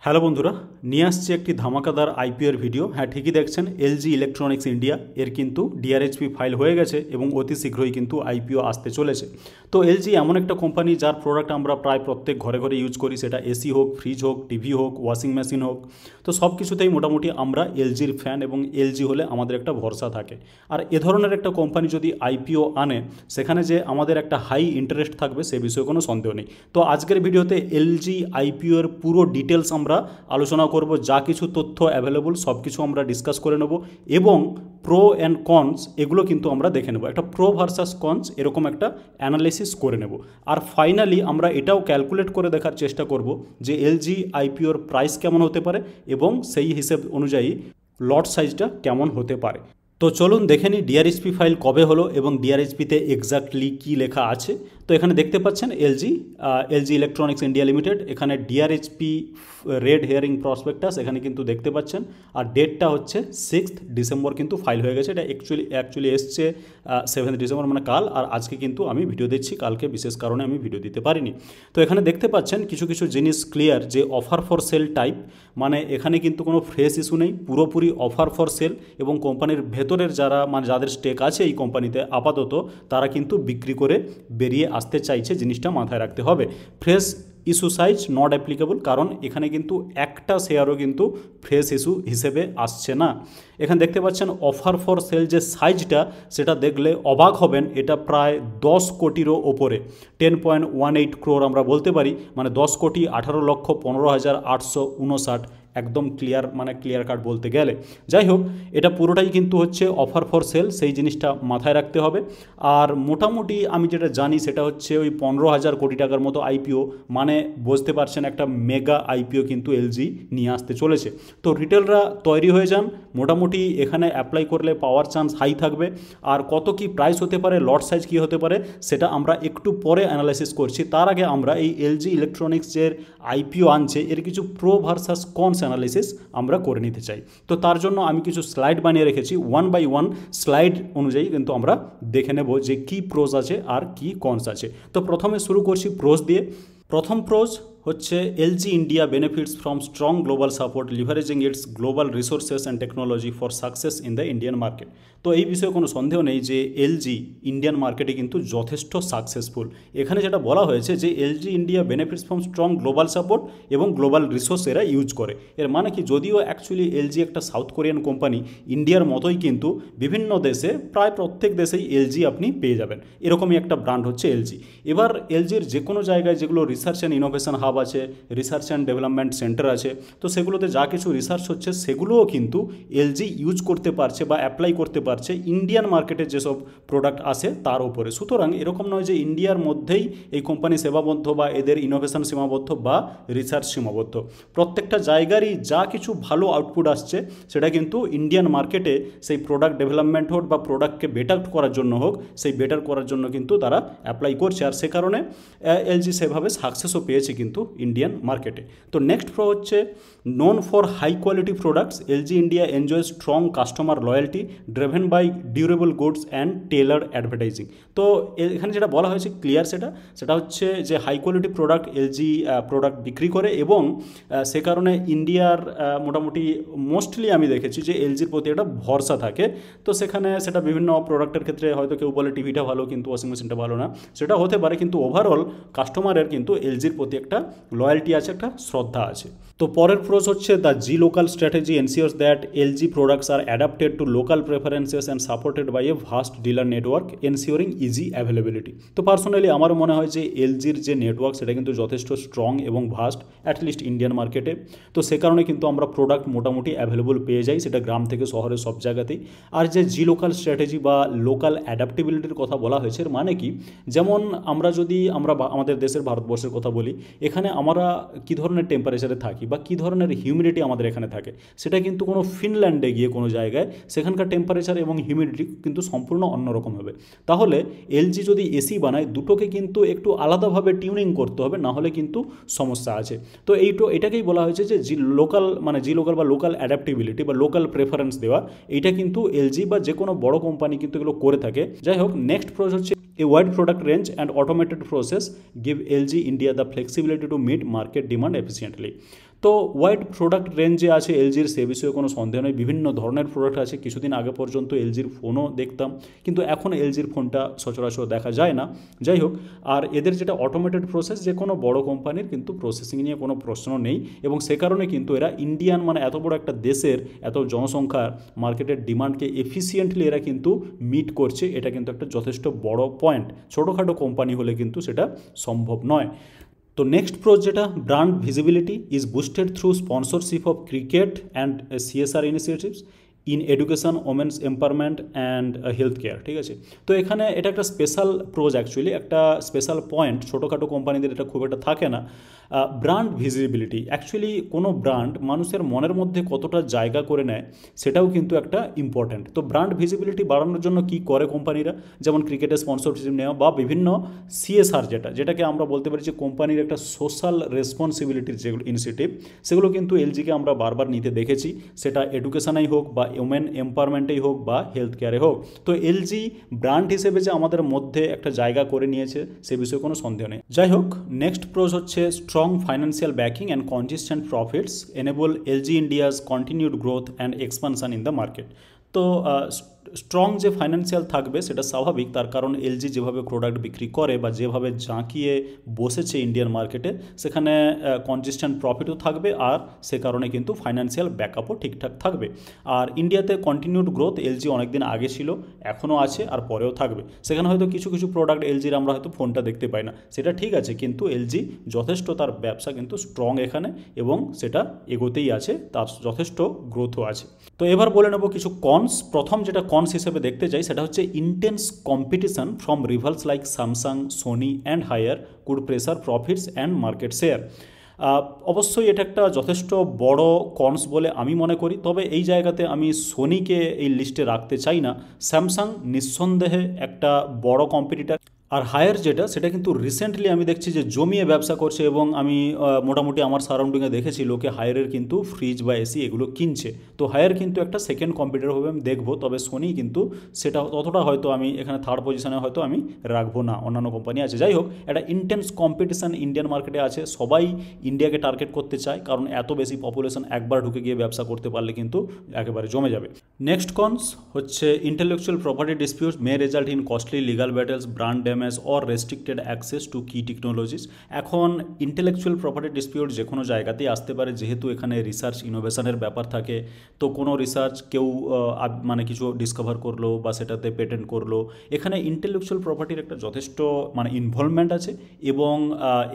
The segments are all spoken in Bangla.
হ্যালো বন্ধুরা, নিয়ে আসছে একটি ধামাকাদার আইপিওর ভিডিও। হ্যাঁ, ঠিকই দেখছেন, এলজি ইলেকট্রনিক্স ইন্ডিয়া এর কিন্তু ডিআরএইচপি ফাইল হয়ে গেছে এবং অতি শীঘ্রই কিন্তু আইপিও আসতে চলেছে। তো এলজি এমন একটা কোম্পানি যার প্রোডাক্ট আমরা প্রায় প্রত্যেক ঘরে ঘরে ইউজ করি, সেটা এসি হোক, ফ্রিজ হোক, টিভি হোক, ওয়াশিং মেশিন হোক। তো সব কিছুতেই মোটামুটি আমরা এলজির ফ্যান এবং এলজি হলে আমাদের একটা ভরসা থাকে। আর এ ধরনের একটা কোম্পানি যদি আইপিও আনে, সেখানে যে আমাদের একটা হাই ইন্টারেস্ট থাকবে সে বিষয়ে কোনো সন্দেহ নেই। তো আজকের ভিডিওতে এলজি আইপিওর পুরো ডিটেলস আমরা আলোচনা করব, যা কিছু তথ্য অ্যাভেলেবল সব কিছু আমরা ডিসকাস করে নেব এবং প্রো অ্যান্ড কনস এগুলো কিন্তু আমরা দেখে নেব, একটা প্রো ভার্সাস কনস এরকম একটা অ্যানালাইসিস করে নেব। আর ফাইনালি আমরা এটাও ক্যালকুলেট করে দেখার চেষ্টা করব যে এলজি আইপিওর প্রাইস কেমন হতে পারে এবং সেই হিসেব অনুযায়ী লট সাইজটা কেমন হতে পারে। তো চলুন দেখে নিই ডিআরএইচপি ফাইল কবে হলো এবং ডিআরএইচপিতে এক্স্যাক্টলি কী লেখা আছে। তো এখানে দেখতে পাচ্ছেন এলজি ইলেকট্রনিক্স ইন্ডিয়া লিমিটেড, এখানে ডিআরএইচপি রেড হিয়ারিং প্রসপেক্টাস এখানে কিন্তু দেখতে পাচ্ছেন। আর ডেটটা হচ্ছে 6 ডিসেম্বর কিন্তু ফাইল হয়ে গেছে। এটা অ্যাকচুয়ালি এসছে 7 ডিসেম্বর মানে কাল। আর আজকে কিন্তু আমি ভিডিও দিচ্ছি, কালকে বিশেষ কারণে আমি ভিডিও দিতে পারিনি। তো এখানে দেখতে পাচ্ছেন কিছু কিছু জিনিস ক্লিয়ার, যে অফার ফর সেল টাইপ, মানে এখানে কিন্তু কোনো ফ্রেশ ইস্যু নেই, পুরোপুরি অফার ফর সেল। এবং কোম্পানির ভেতরের যারা মানে যাদের স্টেক আছে এই কোম্পানিতে আপাতত, তারা কিন্তু বিক্রি করে বেরিয়ে আসতে চাইছে, জিনিসটা মাথায় রাখতে হবে। Fresh issue size not applicable, কারণ এখানে কিন্তু একটা শেয়ারও কিন্তু ফ্রেশ ইস্যু হিসেবে আসছে না। এখানে দেখতে পাচ্ছেন অফার ফর সেল যে সাইজটা, সেটা দেখলে অবাক হবেন, এটা প্রায় 10 কোটিরও ওপরে, 10.18 ক্রোর আমরা বলতে পারি, মানে 10,18,15,859, একদম ক্লিয়ার, মানে ক্লিয়ার কাট বলতে গেলে। যাই হোক, এটা পুরোটাই কিন্তু হচ্ছে অফার ফর সেল, সেই জিনিসটা মাথায় রাখতে হবে। আর মোটামুটি আমি যেটা জানি সেটা হচ্ছে ওই 15,000 কোটি টাকার মতো আইপিও, মানে বুঝতে পারছেন একটা মেগা আইপিও কিন্তু এলজি নিয়ে আসতে চলেছে। তো রিটেলরা তৈরি হয়ে যান, মোটামুটি এখানে অ্যাপ্লাই করলে পাওয়ার চান্স হাই থাকবে। আর কত কি প্রাইস হতে পারে, লট সাইজ কী হতে পারে, সেটা আমরা একটু পরে অ্যানালাইসিস করছি। তার আগে আমরা এই এলজি ইলেকট্রনিক্সের আইপিও আনছে এর কিছু প্রো ভার্সাস কনস অ্যানালিসিস আমরা করে নিতে চাই। তো তার জন্য আমি কিছু স্লাইড বানিয়ে রেখেছি, 1 বাই 1 স্লাইড অনুযায়ী কিন্তু আমরা দেখে নেব যে কী প্রোজ আছে আর কি কনস আছে। তো প্রথমে শুরু করছি প্রোজ দিয়ে। প্রথম প্রোজ হচ্ছে LG India benefits from strong global support leveraging it's global resources and technology for success in the Indian market. তো এই বিষয়ে কোনো সন্দেহ নেই যে এলজি ইন্ডিয়ান মার্কেটে কিন্তু যথেষ্ট সাকসেসফুল। এখানে যেটা বলা হয়েছে যে LG India benefits from strong global support এবং গ্লোবাল রিসোর্স এরা ইউজ করে। এর মানে কি, যদিও অ্যাকচুয়ালি এলজি একটা সাউথ কোরিয়ান কোম্পানি, ইন্ডিয়ার মতোই কিন্তু বিভিন্ন দেশে, প্রায় প্রত্যেক দেশেই এলজি আপনি পেয়ে যাবেন, এরকমই একটা ব্র্যান্ড হচ্ছে এলজি। এবার এলজির যে কোনো জায়গায় যেগুলো রিসার্চ অ্যান্ড ইনোভেশন হাব আছে, রিসার্চ অ্যান্ড ডেভেলপমেন্ট সেন্টার আছে, তো সেগুলোতে যা কিছু রিসার্চ হচ্ছে সেগুলোও কিন্তু এলজি ইউজ করতে পারছে বা অ্যাপ্লাই করতে পারছে ইন্ডিয়ান মার্কেটে যেসব প্রোডাক্ট আসে তার উপরে। সুতরাং এরকম নয় যে ইন্ডিয়ার মধ্যেই এই কোম্পানি সীমাবদ্ধ বা এদের ইনোভেশন সীমাবদ্ধ বা রিসার্চ সীমাবদ্ধ। প্রত্যেকটা জায়গারই যা কিছু ভালো আউটপুট আসছে সেটা কিন্তু ইন্ডিয়ান মার্কেটে সেই প্রোডাক্ট ডেভেলপমেন্ট হোক বা প্রোডাক্টকে বেটার করার জন্য হোক, সেই বেটার করার জন্য কিন্তু তারা অ্যাপ্লাই করছে। আর সে কারণে এলজি সেভাবে সাকসেসও পেয়েছে কিন্তু ইন্ডিয়ান মার্কেটে। তো নেক্সট প্রো হচ্ছে known for high quality products, LG India enjoy strong customer loyalty driven by durable goods and tailor advertising. তো এখানে যেটা বলা হয়েছে ক্লিয়ার, সেটা হচ্ছে যে high quality product LG product বিক্রি করে এবং সে কারণে ইন্ডিয়ার মোটামুটি মোস্টলি আমি দেখেছি যে এলজির প্রতি একটা ভরসা থাকে। তো সেখানে সেটা বিভিন্ন প্রোডাক্টের ক্ষেত্রে হয়তো কেউ বলে টিভিটা ভালো কিন্তু ওয়াশিং মেশিনটা ভালো না, সেটা হতে পারে, কিন্তু ওভারঅল কাস্টমারের কিন্তু এলজির প্রতি একটা লয়্যালটি আছে, একটা শ্রদ্ধা আছে। তো পরের প্রোজ হচ্ছে the glocal strategy ensures that LG products are adapted to local preferences and supported by a vast dealer network ensuring easy availability. তো পার্সোনালি আমারও মনে হয় যে এলজির যে নেটওয়ার্ক সেটা কিন্তু যথেষ্ট স্ট্রং এবং ভাস্ট, অ্যাটলিস্ট ইন্ডিয়ান মার্কেটে। তো সে কারণে কিন্তু আমরা প্রোডাক্ট মোটামুটি অ্যাভেলেবল পেয়ে যাই, সেটা গ্রাম থেকে শহরে সব জায়গাতেই। আর যে জি লোকাল স্ট্র্যাটেজি বা লোকাল অ্যাডাপ্টেবিলিটির কথা বলা হয়েছে, এর মানে কি, যেমন আমরা আমাদের দেশের ভারতবর্ষের কথা বলি, এখানে আমরা কী ধরনের টেম্পারেচারে থাকি বা কী ধরনের হিউমিডিটি আমাদের এখানে থাকে, সেটা কিন্তু কোনো ফিনল্যান্ডে গিয়ে কোনো জায়গায় সেখানকার টেম্পারেচার এবং হিউমিডিটি কিন্তু সম্পূর্ণ অন্যরকম হবে। তাহলে এলজি যদি এসি বানায়, দুটোকে কিন্তু একটু আলাদাভাবে টিউনিং করতে হবে, না হলে কিন্তু সমস্যা আছে। তো এটাকেই বলা হয়েছে যে জি লোকাল বা লোকাল অ্যাডাপ্টেবিলিটি বা লোকাল প্রেফারেন্স দেওয়া, এইটা কিন্তু এলজি বা যে কোনো বড় কোম্পানি কিন্তু এগুলো করে থাকে। যাই হোক, নেক্সট প্রোজ হচ্ছে A wide product range and automated process give LG India the flexibility to meet market demand efficiently. তো ওয়াইড প্রোডাক্ট রেঞ্জে আছে এলজির, সে বিষয়ে কোনো সন্দেহ নেই। বিভিন্ন ধরনের প্রোডাক্ট আছে। কিছুদিন আগে পর্যন্ত এলজির ফোনও দেখতাম, কিন্তু এখন এলজির ফোনটা সচরাচর দেখা যায় না। যাই হোক, আর এদের যেটা অটোমেটেড প্রসেস, যে কোনো বড় কোম্পানির কিন্তু প্রসেসিং নিয়ে কোনো প্রশ্ন নেই, এবং সে কারণে কিন্তু এরা ইন্ডিয়ান মানে এত বড় একটা দেশের এত জনসংখ্যার মার্কেটের ডিমান্ডকে এফিসিয়েন্টলি এরা কিন্তু মিট করছে। এটা কিন্তু একটা যথেষ্ট বড় পয়েন্ট। ছোটোখাটো কোম্পানি হলে কিন্তু সেটা সম্ভব নয়। তো নেক্সট প্রোজ যেটা, brand visibility is boosted through sponsorship of cricket and CSR initiatives in education, women's empowerment and health care. ঠিক আছে, তো এখানে এটা একটা স্পেশাল প্রোজ, অ্যাকচুয়ালি একটা স্পেশাল পয়েন্ট। ছোটোখাটো কোম্পানিদের এটা খুব একটা থাকে না। ব্র্যান্ড ভিজিবিলিটি, অ্যাকচুয়ালি কোনো ব্র্যান্ড মানুষের মনের মধ্যে কতটা জায়গা করে নেয় সেটাও কিন্তু একটা ইম্পর্ট্যান্ট। তো ব্র্যান্ড ভিজিবিলিটি বাড়ানোর জন্য কি করে কোম্পানিরা, যেমন ক্রিকেটের স্পন্সরশিপ নেওয়া বা বিভিন্ন সিএসআর, যেটাকে আমরা বলতে পারি যে কোম্পানির একটা সোশ্যাল রেসপন্সিবিলিটির যেগুলো ইনিশিয়েটিভ, সেগুলো কিন্তু এলজিকে আমরা বারবার নিতে দেখেছি, সেটা এডুকেশনেই হোক বা ওমেন এম্পাওয়ারমেন্টেই হোক বা হেলথ কেয়ারে হোক। তো এলজি ব্র্যান্ড হিসেবে যে আমাদের মধ্যে একটা জায়গা করে নিয়েছে সে বিষয়ে কোনো সন্দেহ নেই। যাই হোক, নেক্সট প্রোজ হচ্ছে strong financial backing and consistent profits enable LG India's continued growth and expansion in the market. তো স্ট্রং যে ফাইন্যান্সিয়াল থাকবে সেটা স্বাভাবিক, তার কারণ এলজি যেভাবে প্রোডাক্ট বিক্রি করে বা যেভাবে জাঁকিয়ে বসেছে ইন্ডিয়ান মার্কেটে, সেখানে কনসিস্টেন্ট প্রফিটও থাকবে, আর সে কারণে কিন্তু ফাইন্যান্সিয়াল ব্যাকআপও ঠিকঠাক থাকবে। আর ইন্ডিয়াতে কন্টিনিউড গ্রোথ এলজি অনেকদিন আগে ছিল, এখনও আছে, আর পরেও থাকবে। সেখানে হয়তো কিছু কিছু প্রোডাক্ট এলজির আমরা হয়তো ফোনটা দেখতে পাই না, সেটা ঠিক আছে, কিন্তু এলজি যথেষ্ট তার ব্যবসা কিন্তু স্ট্রং এখানে, এবং সেটা এগোতেই আছে, তার যথেষ্ট গ্রোথও আছে। তো এবার বলে নেব কিছু কনস। প্রথম যেটা কনস হিসেবে দেখতে চাই সেটা হচ্ছে intense competition from rivals like Samsung, Sony and Haier could pressure profits and market share. অবশ্যই এটা একটা যথেষ্ট বড় কনস বলে আমি মনে করি, তবে এই জায়গাতে আমি সোনিকে এই লিস্টে রাখতে চাই না। স্যামসাং নিঃসন্দেহে একটা বড় কম্পিটিটার, আর হায়ার যেটা, সেটা কিন্তু রিসেন্টলি আমি দেখছি যে জমিয়ে ব্যবসা করছে, এবং আমি মোটামুটি আমার সারাউন্ডিংয়ে দেখেছি লোকে হায়ারের কিন্তু ফ্রিজ বা এসি এগুলো কিনছে। তো হায়ার কিন্তু একটা সেকেন্ড কম্পিটিটর হবে আমি দেখবো, তবে সোনি কিন্তু সেটা ততটা হয়তো আমি এখানে থার্ড পজিশনে হয়তো আমি রাখবো না, অন্যান্য কোম্পানি আছে। যাই হোক, একটা ইন্টেন্স কম্পিটিশান ইন্ডিয়ান মার্কেটে আছে, সবাই ইন্ডিয়াকে টার্গেট করতে চায়, কারণ এত বেশি পপুলেশন একবার ঢুকে গিয়ে ব্যবসা করতে পারলে কিন্তু একেবারে জমে যাবে। নেক্সট কনস হচ্ছে intellectual property disputes May result in costly legal battles, brand damage or restricted access to কি টেকনোলজিস। এখন ইন্টেলেকচুয়াল প্রপার্টি ডিসপিউট যে কোনো জায়গাতেই আসতে পারে, যেহেতু এখানে রিসার্চ ইনোভেশনের ব্যাপার থাকে। তো কোনো রিসার্চ কেউ মানে কিছু ডিসকভার করলো বা সেটাতে পেটেন্ট করলো, এখানে ইন্টেলেকচুয়াল প্রপার্টির একটা যথেষ্ট মানে ইনভলভমেন্ট আছে, এবং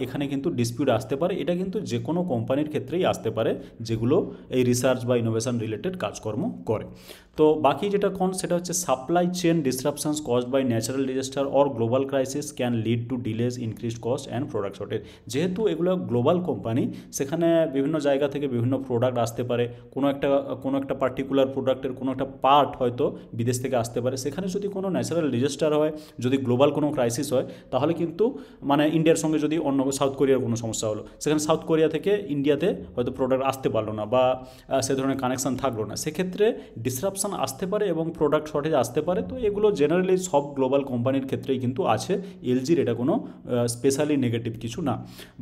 এখানে কিন্তু ডিসপিউট আসতে পারে। এটা কিন্তু যে কোনো কোম্পানির ক্ষেত্রেই আসতে পারে যেগুলো এই রিসার্চ বা ইনোভেশন রিলেটেড কাজকর্ম করে। তো বাকি যেটা কোন, সেটা হচ্ছে supply chain disruptions caused by natural disaster or global crisis can lead to delays, increased cost and product shortage. যেহেতু এগুলো গ্লোবাল কোম্পানি, সেখানে বিভিন্ন জায়গা থেকে বিভিন্ন প্রোডাক্ট আসতে পারে। কোনো একটা পার্টিকুলার প্রোডাক্টের কোনো একটা পার্ট হয়তো বিদেশ থেকে আসতে পারে। সেখানে যদি কোনো ন্যাচারাল ডিজাস্টার হয়, যদি গ্লোবাল কোনো ক্রাইসিস হয়, তাহলে কিন্তু মানে ইন্ডিয়ার সঙ্গে যদি অন্য সাউথ কোরিয়ার কোনো সমস্যা হলো, সেখানে সাউথ কোরিয়া থেকে ইন্ডিয়াতে হয়তো প্রোডাক্ট আসতে পারলো না, বা সে ধরনের কানেকশান থাকলো না, সেক্ষেত্রে ডিসরাপশন আসতে পারে এবং প্রোডাক্ট শর্টেজ আসতে পারে। তো এগুলো জেনারেলি সব গ্লোবাল কোম্পানির ক্ষেত্রেই কিন্তু আছে, এলজির এটা কোনো স্পেশালি নেগেটিভ কিছু না।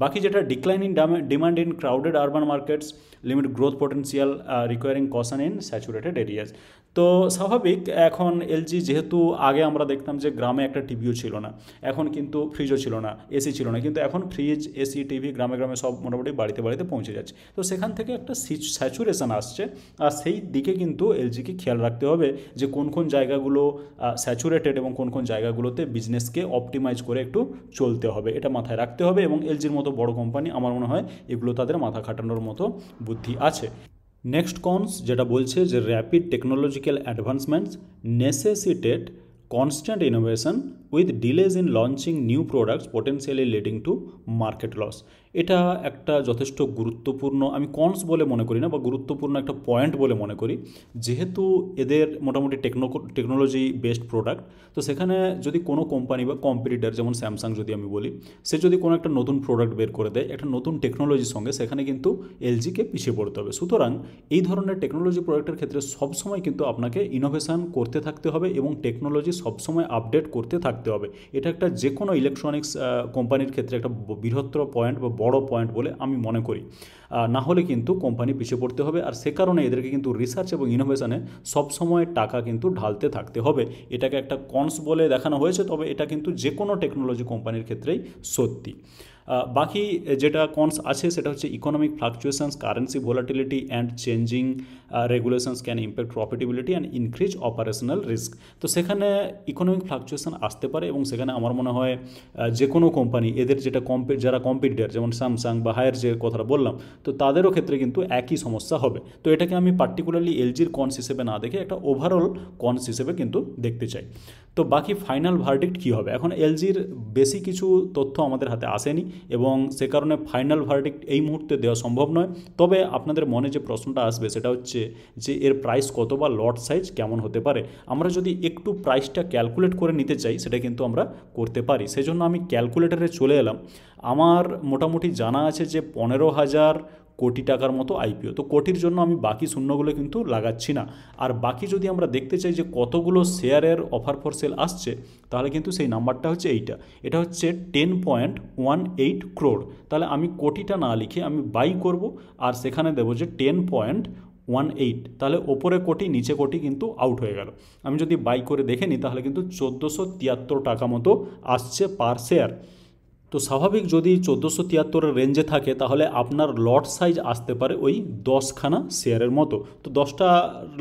বাকি যেটা decline in demand in crowded urban markets, limit growth potential recurring caution in saturated areas. তো স্বাভাবিক, এখন এলজি যেহেতু আগে আমরা দেখতাম যে গ্রামে একটা টিভিও ছিল না, এখন কিন্তু ফ্রিজও ছিল না, এসি ছিল না, কিন্তু এখন ফ্রিজ, এসি, টিভি গ্রামে গ্রামে সব মোটামুটি বাড়িতে বাড়িতে পৌঁছে যাচ্ছে। তো সেখান থেকে একটা স্যাচুরেশন আসছে, আর সেই দিকে কিন্তু এলজিকে খেয়াল রাখতে হবে যে কোন কোন জায়গাগুলো স্যাচুরেটেড এবং কোন কোন জায়গাগুলোতে বিজনেসকে অপটিমাইজ করে একটু চলতে হবে, এটা মাথায় রাখতে হবে। এবং এলজির মতো বড় কোম্পানি, আমার মনে হয় এগুলো তাদের মাথা খাটানোর মতো বুদ্ধি আছে। নেক্সট কনস যেটা বলছে যে rapid technological advancements necessitated constant innovation with delays in launching new products potentially leading to market loss. এটা একটা যথেষ্ট গুরুত্বপূর্ণ, আমি কনস বলে মনে করি না, বা গুরুত্বপূর্ণ একটা পয়েন্ট বলে মনে করি। যেহেতু এদের মোটামুটি টেকনোলজি বেসড প্রোডাক্ট, তো সেখানে যদি কোনো কোম্পানি বা কম্পিটিটার, যেমন স্যামসাং যদি আমি বলি, সে যদি কোনো একটা নতুন প্রোডাক্ট বের করে দেয় একটা নতুন টেকনোলজির সঙ্গে, সেখানে কিন্তু এলজিকে পিছিয়ে পড়তে হবে। সুতরাং এই ধরনের টেকনোলজি প্রোডাক্টের ক্ষেত্রে সবসময় কিন্তু আপনাকে ইনোভেশন করতে থাকতে হবে এবং টেকনোলজি সবসময় আপডেট করতে থাকতে রাখতে হবে। এটা একটা যে কোনো ইলেকট্রনিক্স কোম্পানির ক্ষেত্রে একটা বৃহত্তর পয়েন্ট বা বড় পয়েন্ট বলে আমি মনে করি। না হলে কিন্তু কোম্পানি পিছিয়ে পড়তে হবে, আর সে কারণে এদেরকে কিন্তু রিসার্চ এবং ইনোভেশনে সবসময় টাকা কিন্তু ঢালতে থাকতে হবে। এটাকে একটা কনস বলে দেখানো হয়েছে, তবে এটা কিন্তু যে কোনো টেকনোলজি কোম্পানির ক্ষেত্রেই সত্যি। বাকি যেটা কনস আছে সেটা হচ্ছে economic ফ্লাকচুয়েশনস, currency volatility and changing regulations can impact profitability and increase operational risk. তো সেখানে ইকোনমিক ফ্লাকচুয়েশন আসতে পারে, এবং সেখানে আমার মনে হয় যে কোনো কোম্পানি এদের যেটা যারা কম্পিটিটার, যেমন স্যামসাং বা হায়ার যে কথাটা বললাম, তো তাদেরও ক্ষেত্রে কিন্তু একই সমস্যা হবে। তো এটাকে আমি পার্টিকুলারলি এলজির কনস হিসেবে না দেখে একটা ওভারঅল কনস হিসেবে কিন্তু দেখতে চাই। তো বাকি ফাইনাল ভার্ডিক্ট কী হবে, এখন এলজির বেশি কিছু তথ্য আমাদের হাতে আসেনি, এবং সে কারণে ফাইনাল ভার্ডিক্ট এই মুহূর্তে দেওয়া সম্ভব নয়। তবে আপনাদের মনে যে প্রশ্নটা আসবে সেটা হচ্ছে যে এর প্রাইস কত বা লট সাইজ কেমন হতে পারে। আমরা যদি একটু প্রাইসটা ক্যালকুলেট করে নিতে চাই সেটা কিন্তু আমরা করতে পারি, সেজন্য আমি ক্যালকুলেটারে চলে এলাম। আমার মোটামুটি জানা আছে যে 15,000 কোটি টাকার মতো আইপিও। তো কোটির জন্য আমি বাকি শূন্যগুলো কিন্তু লাগাচ্ছি না। আর বাকি যদি আমরা দেখতে চাই যে কতগুলো শেয়ারের অফার ফর সেল আসছে, তাহলে কিন্তু সেই নাম্বারটা হচ্ছে এইটা, এটা হচ্ছে 10.18 crore। তাহলে আমি কোটিটা না লিখে আমি বাই করব, আর সেখানে দেবো যে 10.18, তাহলে ওপরে কোটি নিচে কোটি কিন্তু আউট হয়ে গেল। আমি যদি বাই করে দেখে নিই তাহলে কিন্তু 1473 টাকা মতো আসছে পার শেয়ার। তো স্বাভাবিক যদি 1473 রেঞ্জে থাকে তাহলে আপনার লট সাইজ আসতে পারে ওই 10খানা শেয়ারের মতো। তো 10টা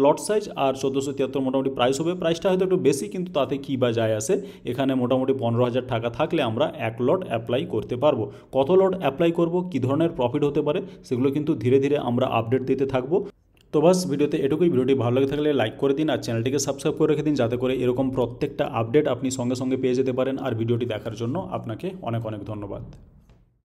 লট সাইজ আর 1473 মোটামুটি প্রাইস হবে। প্রাইসটা হয়তো একটু বেশি, কিন্তু তাতে কী বা যায় আসে, এখানে মোটামুটি 15,000 টাকা থাকলে আমরা 1 লট অ্যাপ্লাই করতে পারবো। কত লট অ্যাপ্লাই করব, কী ধরনের প্রফিট হতে পারে, সেগুলো কিন্তু ধীরে ধীরে আমরা আপডেট দিতে থাকবো। তো বাস ভিডিওতে এটুকুই। ভিডিওটি ভালো লাগে থাকলে লাইক করে দিন, আর চ্যানেলটিকে সাবস্ক্রাইব করে রেখে দিন, যাতে করে এরকম প্রত্যেকটা আপডেট আপনি সঙ্গে সঙ্গে পেয়ে যেতে পারেন। আর ভিডিওটি দেখার জন্য আপনাকে অনেক অনেক ধন্যবাদ।